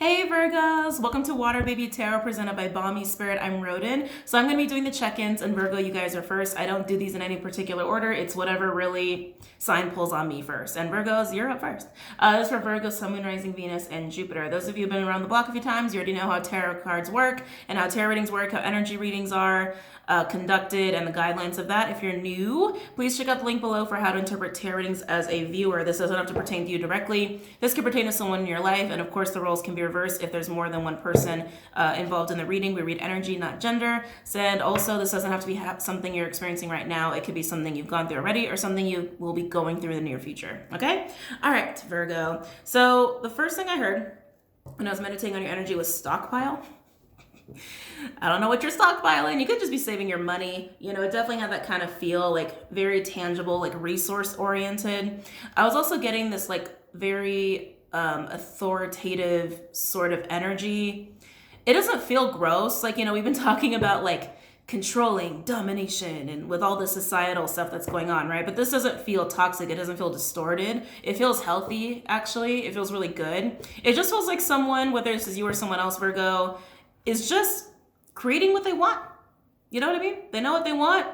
Hey Virgos, welcome to WaterBaby Tarot presented by Bomispirit. I'm Rodin. So I'm going to be doing the check-ins, and Virgo, you guys are first. I don't do these in any particular order. It's whatever really sign pulls on me first. And Virgos, you're up first. This is for Virgo, Sun, Moon, Rising, Venus, and Jupiter. Those of you who've been around the block a few times, you already know how tarot cards work and how tarot readings work, how energy readings are conducted, and the guidelines of that. If you're new, please check out the link below for how to interpret tarot readings as a viewer. This doesn't have to pertain to you directly. This could pertain to someone in your life, and of course the roles can be reversed if there's more than one person involved in the reading. We read energy, not gender. And also, this doesn't have to be something you're experiencing right now. It could be something you've gone through already or something you will be going through in the near future. Okay? All right, Virgo. So the first thing I heard when I was meditating on your energy was stockpile. I don't know what you're stockpiling. You could just be saving your money. You know, it definitely had that kind of feel, like very tangible, like resource oriented. I was also getting this like very authoritative sort of energy. It doesn't feel gross. Like, you know, we've been talking about like controlling, domination, and with all the societal stuff that's going on, right? But this doesn't feel toxic. It doesn't feel distorted. It feels healthy, actually. It feels really good. It just feels like someone, whether this is you or someone else, Virgo, is just creating what they want. You know what I mean? They know what they want,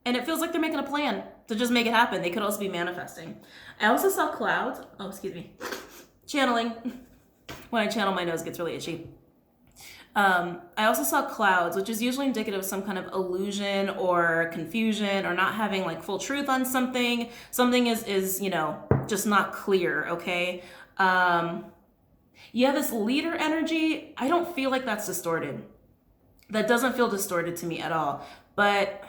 and it feels like they're making a plan to just make it happen. They could also be manifesting. I also saw clouds. Oh, excuse me. Channeling. When I channel, my nose gets really itchy. I also saw clouds, which is usually indicative of some kind of illusion or confusion or not having like full truth on something. Something is you know, just not clear, okay? Yeah, this leader energy, I don't feel like that's distorted. That doesn't feel distorted to me at all. But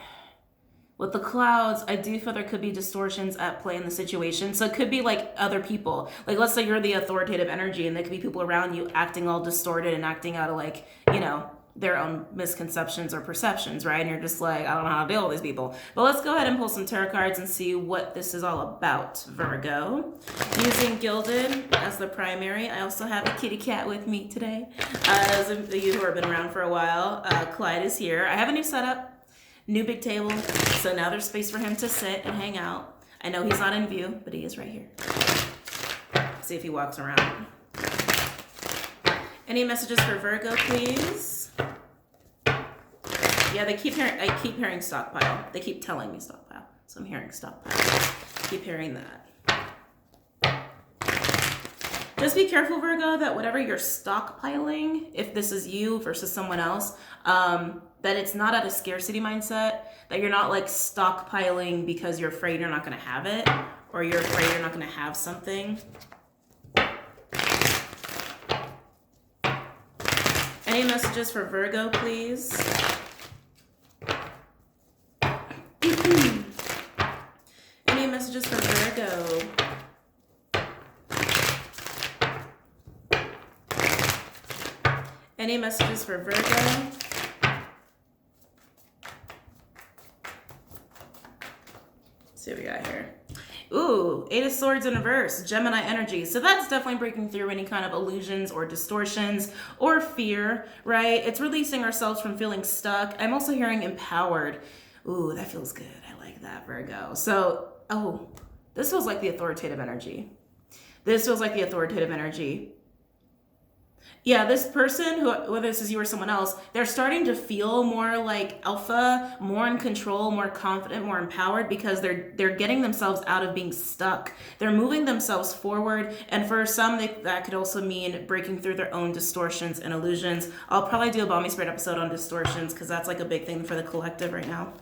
with the clouds, I do feel there could be distortions at play in the situation. So it could be like other people. Like, let's say you're the authoritative energy and there could be people around you acting all distorted and acting out of like, you know, their own misconceptions or perceptions, right? And you're just like, I don't know how to deal with these people. But let's go ahead and pull some tarot cards and see what this is all about, Virgo. Using Gilded as the primary. I also have a kitty cat with me today. Those of you who have been around for a while, Clyde is here. I have a new setup, new big table. So now there's space for him to sit and hang out. I know he's not in view, but he is right here. See if he walks around. Any messages for Virgo, please? Yeah, I keep hearing stockpile. They keep telling me stockpile. So I'm hearing stockpile. Keep hearing that. Just be careful, Virgo, that whatever you're stockpiling, if this is you versus someone else, that it's not out of scarcity mindset, that you're not like stockpiling because you're afraid you're not going to have it, or you're afraid you're not going to have something. Any messages for Virgo, please? Any messages for Virgo? Any messages for Virgo? Let's see what we got here. Ooh, Eight of Swords in reverse, Gemini energy. So that's definitely breaking through any kind of illusions or distortions or fear, right? It's releasing ourselves from feeling stuck. I'm also hearing empowered. Ooh, that feels good. I like that, Virgo. So, oh, this feels like the authoritative energy. This feels like the authoritative energy. Yeah, this person, who, whether this is you or someone else, they're starting to feel more like alpha, more in control, more confident, more empowered, because they're getting themselves out of being stuck. They're moving themselves forward, and for some, that could also mean breaking through their own distortions and illusions. I'll probably do a Bomispirit episode on distortions, because that's like a big thing for the collective right now.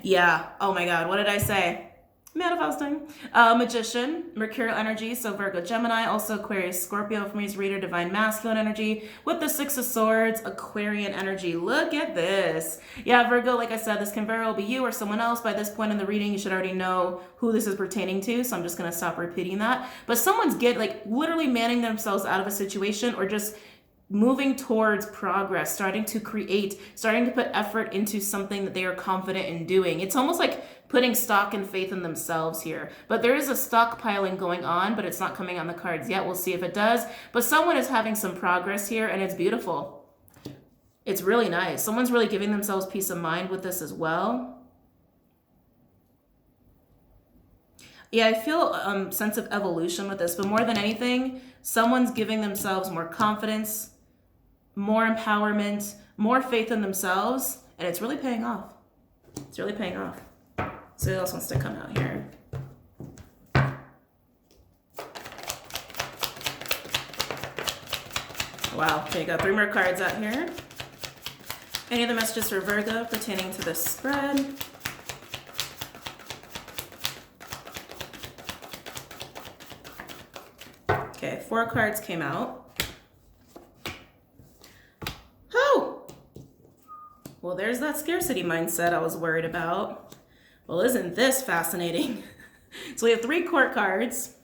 Yeah, oh my God, what did I say? Manifesting. Magician, Mercurial energy, so Virgo, Gemini, also Aquarius, Scorpio for me is reader, divine masculine energy, with the Six of Swords, Aquarian energy. Look at this. Yeah, Virgo, like I said, this can very well be you or someone else. By this point in the reading, you should already know who this is pertaining to, so I'm just going to stop repeating that. But someone's literally manning themselves out of a situation, or just moving towards progress, starting to create, starting to put effort into something that they are confident in doing. It's almost like putting stock and faith in themselves here. But there is a stockpiling going on, but it's not coming on the cards yet. We'll see if it does. But someone is having some progress here, and it's beautiful. It's really nice. Someone's really giving themselves peace of mind with this as well. Yeah, I feel sense of evolution with this, but more than anything, someone's giving themselves more confidence, more empowerment, more faith in themselves, and it's really paying off. It's really paying off. So who else wants to come out here? Wow, okay, got 3 more cards out here. Any other messages for Virgo pertaining to this spread? Okay, 4 cards came out. Oh! Well, there's that scarcity mindset I was worried about. Well, isn't this fascinating? So we have 3 court cards.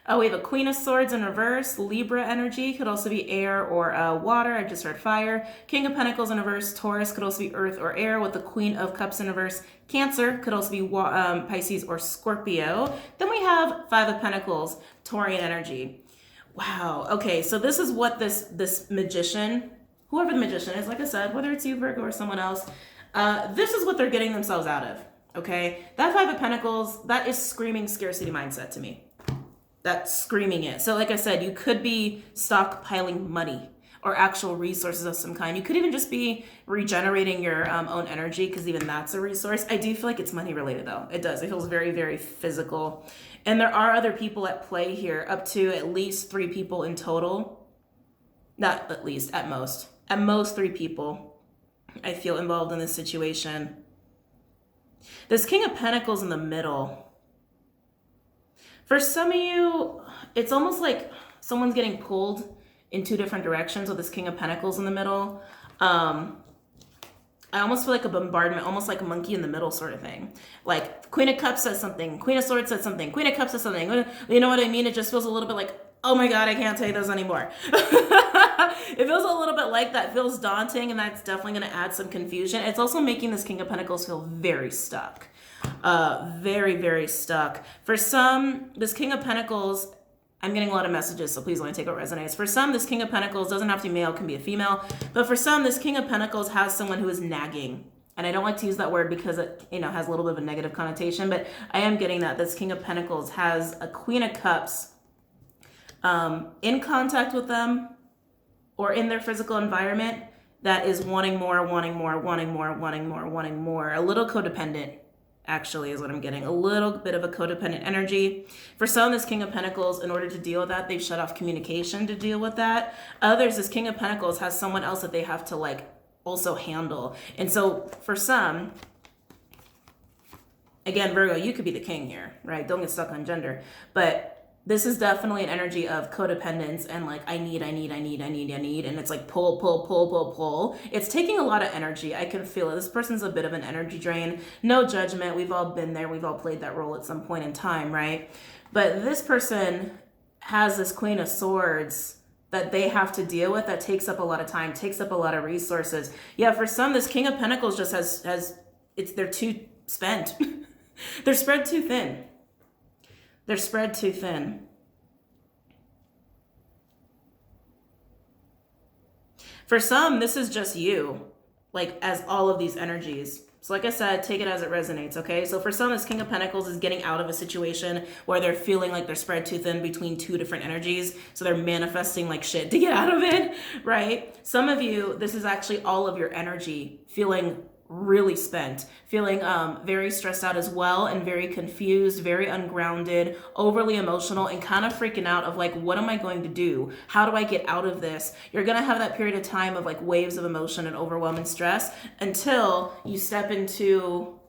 Oh, we have a Queen of Swords in reverse, Libra energy, could also be air or water. I just heard fire. King of Pentacles in reverse, Taurus, could also be earth or air, with the Queen of Cups in reverse. Cancer could also be Pisces or Scorpio. Then we have 5 of Pentacles, Taurian energy. Wow. Okay, so this is what this magician, whoever the magician is, like I said, whether it's you, Virgo, or someone else, this is what they're getting themselves out of. Okay, that 5 of Pentacles, that is screaming scarcity mindset to me. That's screaming it. So like I said, you could be stockpiling money or actual resources of some kind. You could even just be regenerating your own energy, because even that's a resource. I do feel like it's money related though. It does. It feels very, very physical. And there are other people at play here, up to at least 3 people in total. Not at least, at most. At most 3 people I feel involved in this situation. This King of Pentacles in the middle. For some of you, it's almost like someone's getting pulled in 2 different directions with this King of Pentacles in the middle. I almost feel like a bombardment, almost like a monkey in the middle sort of thing. Like Queen of Cups says something, Queen of Swords says something, Queen of Cups says something. You know what I mean? It just feels a little bit like, oh my God, I can't take this anymore. It feels a little bit like that. It feels daunting, and that's definitely going to add some confusion. It's also making this King of Pentacles feel very stuck. Very, very stuck. For some, this King of Pentacles, I'm getting a lot of messages, so please only take what resonates. For some, this King of Pentacles doesn't have to be male, can be a female. But for some, this King of Pentacles has someone who is nagging. And I don't like to use that word because it, has a little bit of a negative connotation, but I am getting that this King of Pentacles has a Queen of Cups in contact with them or in their physical environment that is wanting more, wanting more, wanting more, wanting more, wanting more. A little codependent, actually, is what I'm getting. A little bit of a codependent energy. For some, this King of Pentacles, in order to deal with that, they've shut off communication to deal with that. Others, this King of Pentacles has someone else that they have to also handle. And so for some, again, Virgo, you could be the king here, right? Don't get stuck on gender. But this is definitely an energy of codependence and I need. And it's like pull, pull, pull, pull, pull. It's taking a lot of energy. I can feel it. This person's a bit of an energy drain. No judgment. We've all been there. We've all played that role at some point in time, right? But this person has this Queen of Swords that they have to deal with that takes up a lot of time, takes up a lot of resources. Yeah, for some, this King of Pentacles just they're too spent. They're spread too thin. They're spread too thin. For some, this is just you, as all of these energies. So like I said, take it as it resonates, okay? So for some, this King of Pentacles is getting out of a situation where they're feeling like they're spread too thin between 2 different energies. So they're manifesting like shit to get out of it, right? Some of you, this is actually all of your energy feeling really spent, feeling very stressed out as well, and very confused, very ungrounded, overly emotional, and kind of freaking out of what am I going to do? How do I get out of this? You're gonna have that period of time of waves of emotion and overwhelm and stress until you step into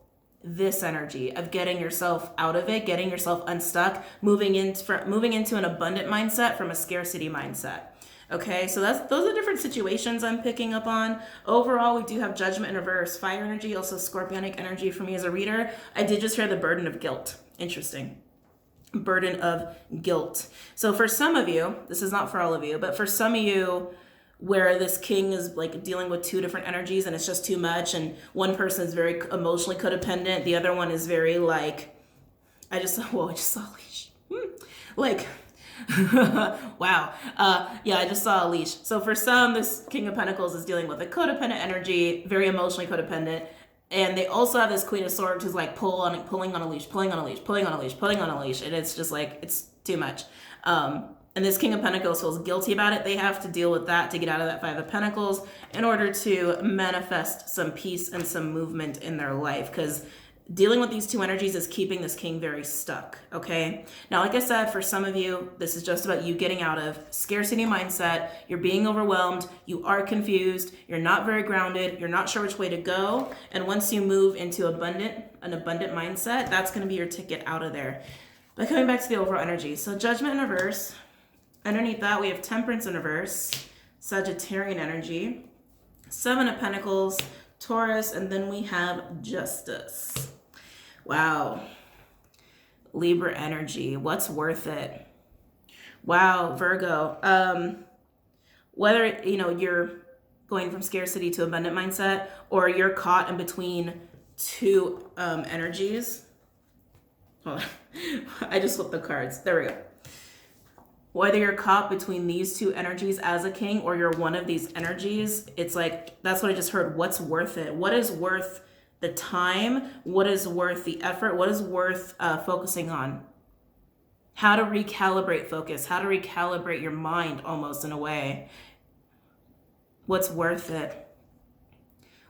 this energy of getting yourself out of it, getting yourself unstuck, moving into an abundant mindset from a scarcity mindset. Okay, so those are different situations I'm picking up on. Overall, we do have Judgment in reverse, fire energy, also scorpionic energy for me as a reader. I did just hear the burden of guilt. Interesting. Burden of guilt. So for some of you, this is not for all of you, but for some of you, where this king is dealing with 2 different energies and it's just too much, and one person is very emotionally codependent, the other one is very I just saw a leash. Wow. Yeah, I just saw a leash. So for some, this King of Pentacles is dealing with a codependent energy, very emotionally codependent. And they also have this Queen of Swords who's like pulling on a leash, pulling on a leash, pulling on a leash, pulling on a leash. And it's just like, it's too much. And this King of Pentacles feels guilty about it. They have to deal with that to get out of that Five of Pentacles in order to manifest some peace and some movement in their life. Because dealing with these two energies is keeping this king very stuck, okay? Now, like I said, for some of you, this is just about you getting out of scarcity mindset. You're being overwhelmed. You are confused. You're not very grounded. You're not sure which way to go. And once you move into an abundant mindset, that's going to be your ticket out of there. But coming back to the overall energy. So Judgment in reverse. Underneath that, we have Temperance in reverse, Sagittarian energy, Seven of Pentacles, Taurus, and then we have Justice. Wow. Libra energy. What's worth it? Wow, Virgo. Whether, you're going from scarcity to abundant mindset, or you're caught in between two energies. Hold on. I just flipped the cards. There we go. Whether you're caught between these two energies as a king, or you're one of these energies, it's like, that's what I just heard. What's worth it? What is worth the time? What is worth the effort? What is worth focusing on? How to recalibrate focus, how to recalibrate your mind almost in a way. What's worth it?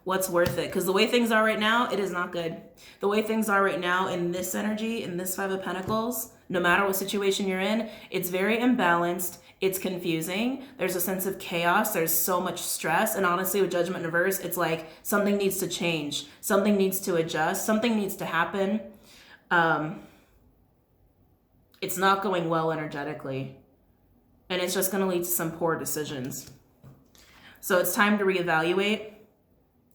What's worth it? Because the way things are right now, it is not good. The way things are right now in this energy, in this Five of Pentacles, no matter what situation you're in, it's very imbalanced. It's confusing. There's a sense of chaos. There's so much stress. And honestly, with Judgment in reverse, it's like something needs to change. Something needs to adjust. Something needs to happen. It's not going well energetically. And it's just going to lead to some poor decisions. So it's time to reevaluate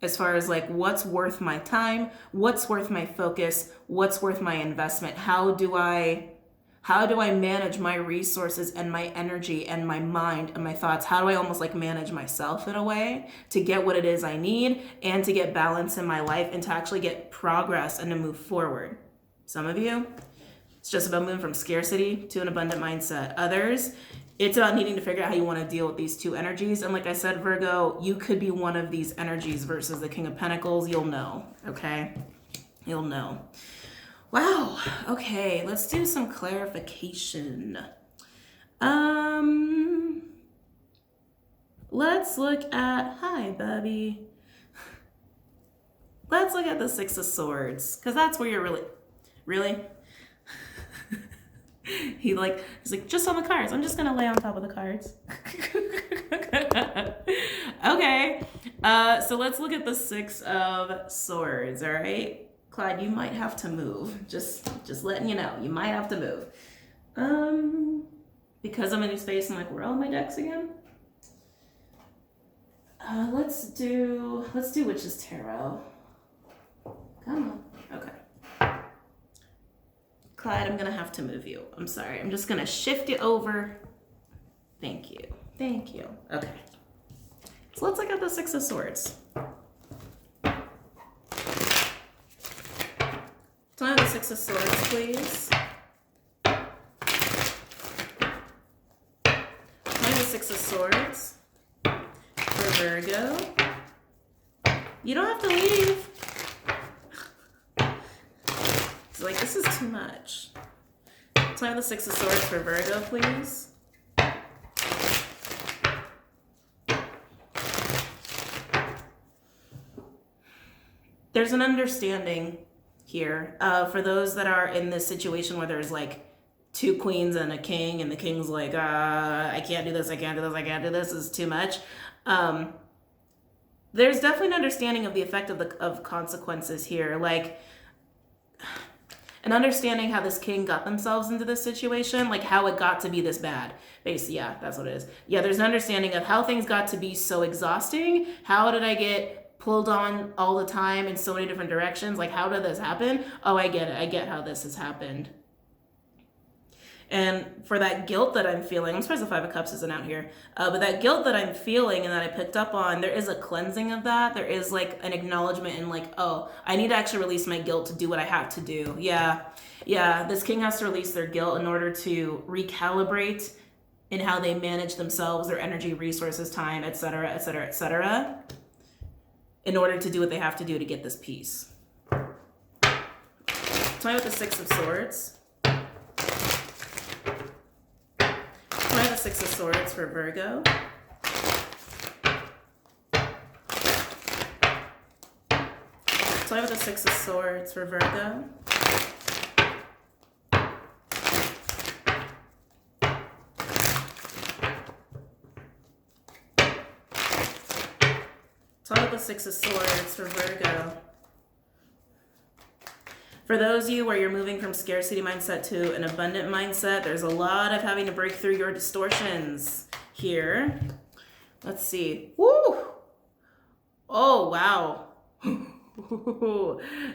as far as like, what's worth my time? What's worth my focus? What's worth my investment? How do I manage my resources and my energy and my mind and my thoughts? How do I almost like manage myself in a way to get what it is I need and to get balance in my life and to actually get progress and to move forward? Some of you, it's just about moving from scarcity to an abundant mindset. Others, it's about needing to figure out how you want to deal with these two energies. And like I said, Virgo, you could be one of these energies versus the King of Pentacles. You'll know, okay? You'll know. Wow. Okay, let's do some clarification. Let's look at, hi, Bobby. Let's look at the Six of Swords, because that's where you're really? He's like, just on the cards. I'm just gonna lay on top of the cards. Okay, so let's look at the Six of Swords, all right? Clyde, you might have to move. Just letting you know, you might have to move. Because I'm in new space, I'm like, where are all my decks again? Let's do Witch's Tarot. Come on, okay. Clyde, I'm gonna have to move you. I'm sorry, I'm just gonna shift you over. Thank you, okay. So let's look at the Six of Swords. Can I have the Six of Swords, please? Can I have the Six of Swords for Virgo? You don't have to leave. It's like, this is too much. Can I have the Six of Swords for Virgo, please? There's an understanding here for those that are in this situation where there's like two queens and a king, and the king's like, I can't do this, I can't do this, I can't do this, this is too much. There's definitely an understanding of the effect of consequences here, like an understanding how this king got themselves into this situation, like how it got to be this bad. Basically, yeah, that's what it is. Yeah, there's an understanding of how things got to be so exhausting. How did I get pulled on all the time in so many different directions? Like, how did this happen? Oh, I get it. I get how this has happened. And for that guilt that I'm feeling, I'm surprised the Five of Cups isn't out here, but that guilt that I'm feeling and that I picked up on, there is a cleansing of that. There is like an acknowledgement and like, oh, I need to actually release my guilt to do what I have to do. Yeah, this king has to release their guilt in order to recalibrate in how they manage themselves, their energy, resources, time, etc., etc., etc. in order to do what they have to do to get this peace. Tell me about the Six of Swords. Tell me about the Six of Swords for Virgo. Tell me about the Six of Swords for Virgo. Tell me about the Six of Swords for Virgo. For those of you where you're moving from scarcity mindset to an abundant mindset, there's a lot of having to break through your distortions here. Let's see. Woo! Oh, wow.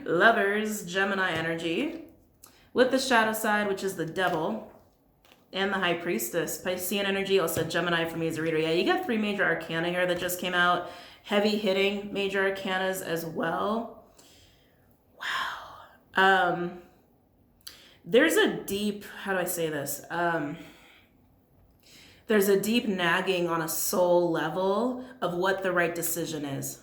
Lovers, Gemini energy. With the shadow side, which is the devil, and the high priestess. Piscean energy, also Gemini for me as a reader. Yeah, you got 3 major arcana here that just came out. Heavy hitting major arcanas as well. Wow. There's a deep, how do I say this? There's a deep nagging on a soul level of what the right decision is.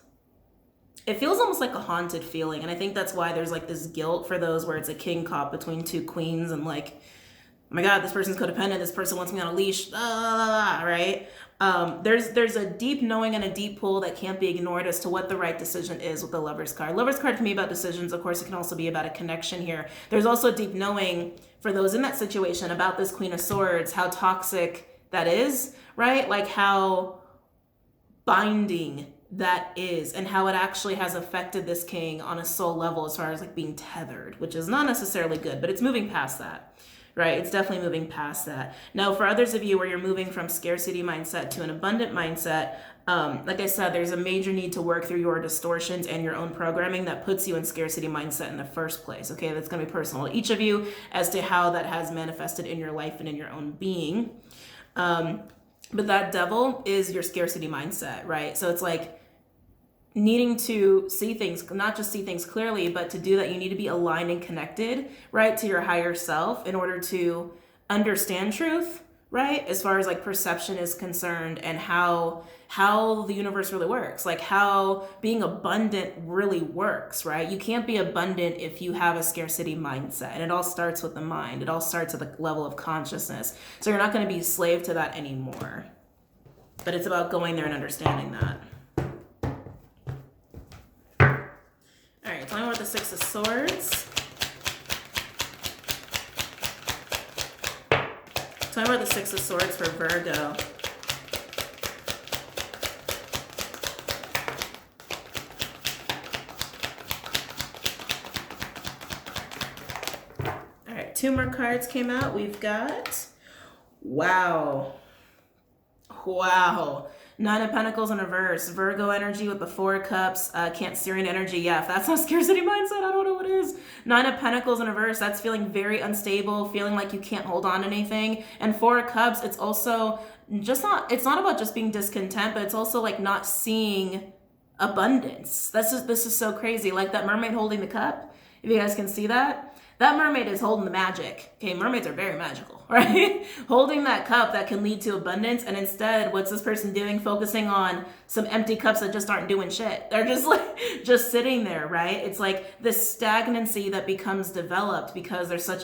It feels almost like a haunted feeling. And I think that's why there's like this guilt for those where it's a king cop between 2 queens and like, oh my God, this person's codependent. This person wants me on a leash, right? There's a deep knowing and a deep pull that can't be ignored as to what the right decision is with the Lover's card. Lover's card can be about decisions. Of course, it can also be about a connection here. There's also a deep knowing for those in that situation about this Queen of Swords, how toxic that is, right? Like how binding that is and how it actually has affected this king on a soul level as far as like being tethered, which is not necessarily good, but it's moving past that. Right? It's definitely moving past that. Now, for others of you where you're moving from scarcity mindset to an abundant mindset, like I said, there's a major need to work through your distortions and your own programming that puts you in scarcity mindset in the first place. Okay, that's going to be personal to each of you as to how that has manifested in your life and in your own being. But that devil is your scarcity mindset, right? So it's like needing to see things, not just see things clearly, but to do that, you need to be aligned and connected, right, to your higher self in order to understand truth, right, as far as like perception is concerned and how the universe really works, like how being abundant really works, right? You can't be abundant if you have a scarcity mindset, and it all starts with the mind. It all starts at the level of consciousness. So you're not going to be a slave to that anymore, but it's about going there and understanding that. All right, tell me about the Six of Swords. Tell me about the Six of Swords for Virgo. All right, 2 more cards came out. We've got, wow. 9 of Pentacles in reverse, Virgo energy with the 4 cups, Cancerian energy. Yeah, if that's not scarcity mindset, I don't know what is. 9 of Pentacles in reverse, that's feeling very unstable, feeling like you can't hold on to anything. And 4 of Cups, it's also just not, it's not about just being discontent, but it's also like not seeing abundance. This is so crazy. Like that mermaid holding the cup, if you guys can see that. That mermaid is holding the magic. Okay, mermaids are very magical, right? Holding that cup that can lead to abundance, and instead, what's this person doing? Focusing on some empty cups that just aren't doing shit. They're just like, just sitting there, right? It's like this stagnancy that becomes developed because there's such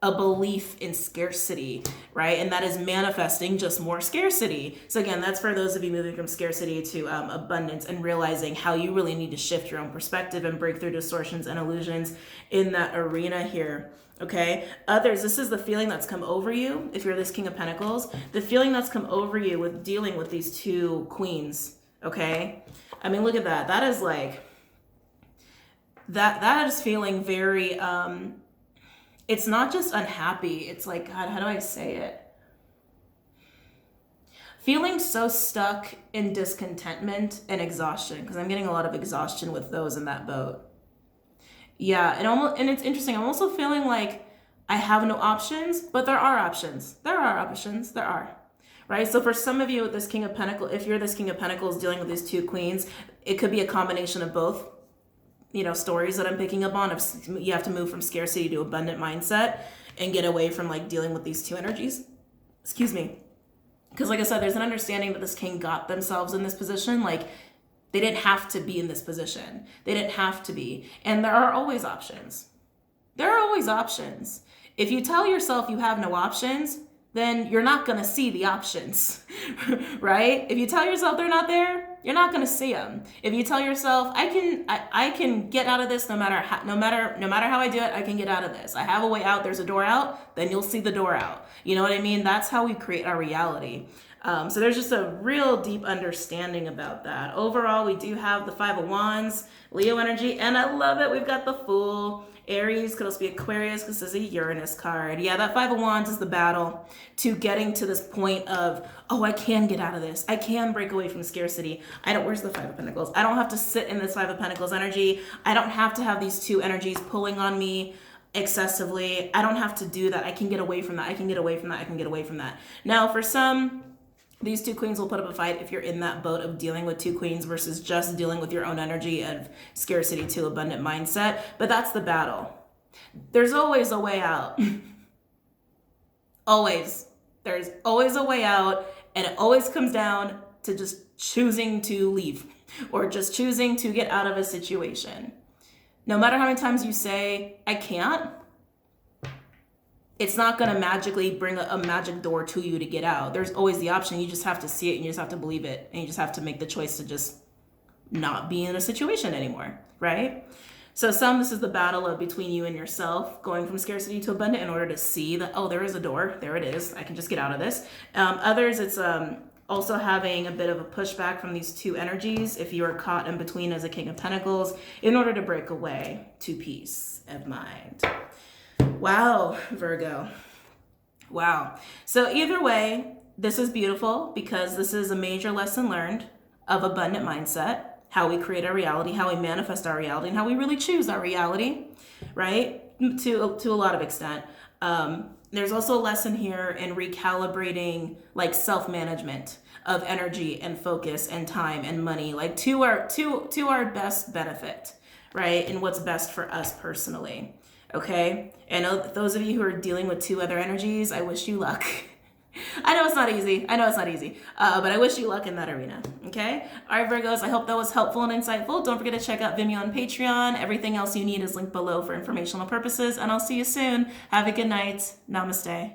a belief in scarcity, right? And that is manifesting just more scarcity. So again, that's for those of you moving from scarcity to abundance and realizing how you really need to shift your own perspective and break through distortions and illusions in that arena here. Okay, others, this is the feeling that's come over you. If you're this King of Pentacles, the feeling that's come over you with dealing with these 2 queens. Okay, I mean, look at that. That is like, that is feeling very, it's not just unhappy. It's like, God, how do I say it? Feeling so stuck in discontentment and exhaustion, because I'm getting a lot of exhaustion with those in that boat. Yeah, and it's interesting. I'm also feeling like I have no options, but there are options. There are options. There are. Right? So for some of you with this King of Pentacles, if you're this King of Pentacles dealing with these 2 queens, it could be a combination of both, stories that I'm picking up on. If you have to move from scarcity to abundant mindset and get away from like dealing with these 2 energies. Excuse me. Because like I said, there's an understanding that this king got themselves in this position. Like They didn't have to be in this position. They didn't have to be. And there are always options. There are always options. If you tell yourself you have no options, then you're not going to see the options, right? If you tell yourself they're not there, you're not going to see them. If you tell yourself, I can get out of this no matter how I do it, I can get out of this. I have a way out, there's a door out, then you'll see the door out. You know what I mean? That's how we create our reality. So there's just a real deep understanding about that. Overall, we do have the Five of Wands, Leo energy, and I love it. We've got the Fool. Aries could also be Aquarius because this is a Uranus card. Yeah, that Five of Wands is the battle to getting to this point of, oh, I can get out of this. I can break away from scarcity. Where's the Five of Pentacles? I don't have to sit in this Five of Pentacles energy. I don't have to have these two energies pulling on me excessively. I don't have to do that. I can get away from that. I can get away from that. I can get away from that. Now, for some, these two queens will put up a fight if you're in that boat of dealing with two queens versus just dealing with your own energy of scarcity to abundant mindset. But that's the battle. There's always a way out. Always. There's always a way out. And it always comes down to just choosing to leave or just choosing to get out of a situation. No matter how many times you say, I can't, it's not going to magically bring a magic door to you to get out. There's always the option. You just have to see it and you just have to believe it. And you just have to make the choice to just not be in a situation anymore, right? So this is the battle of between you and yourself, going from scarcity to abundant in order to see that, oh, there is a door. There it is. I can just get out of this. Others, it's also having a bit of a pushback from these two energies if you are caught in between as a King of Pentacles in order to break away to peace of mind. Wow, Virgo. Wow. So either way, this is beautiful because this is a major lesson learned of abundant mindset, how we create our reality, how we manifest our reality, and how we really choose our reality, right? To a lot of extent. There's also a lesson here in recalibrating like self-management of energy and focus and time and money, like to our best benefit, right? And what's best for us personally. Okay, and those of you who are dealing with two other energies, I wish you luck. I know it's not easy. But I wish you luck in that arena. Okay. All right, Virgos. I hope that was helpful and insightful. Don't forget to check out Vimeo and Patreon. Everything else you need is linked below for informational purposes. And I'll see you soon. Have a good night. Namaste.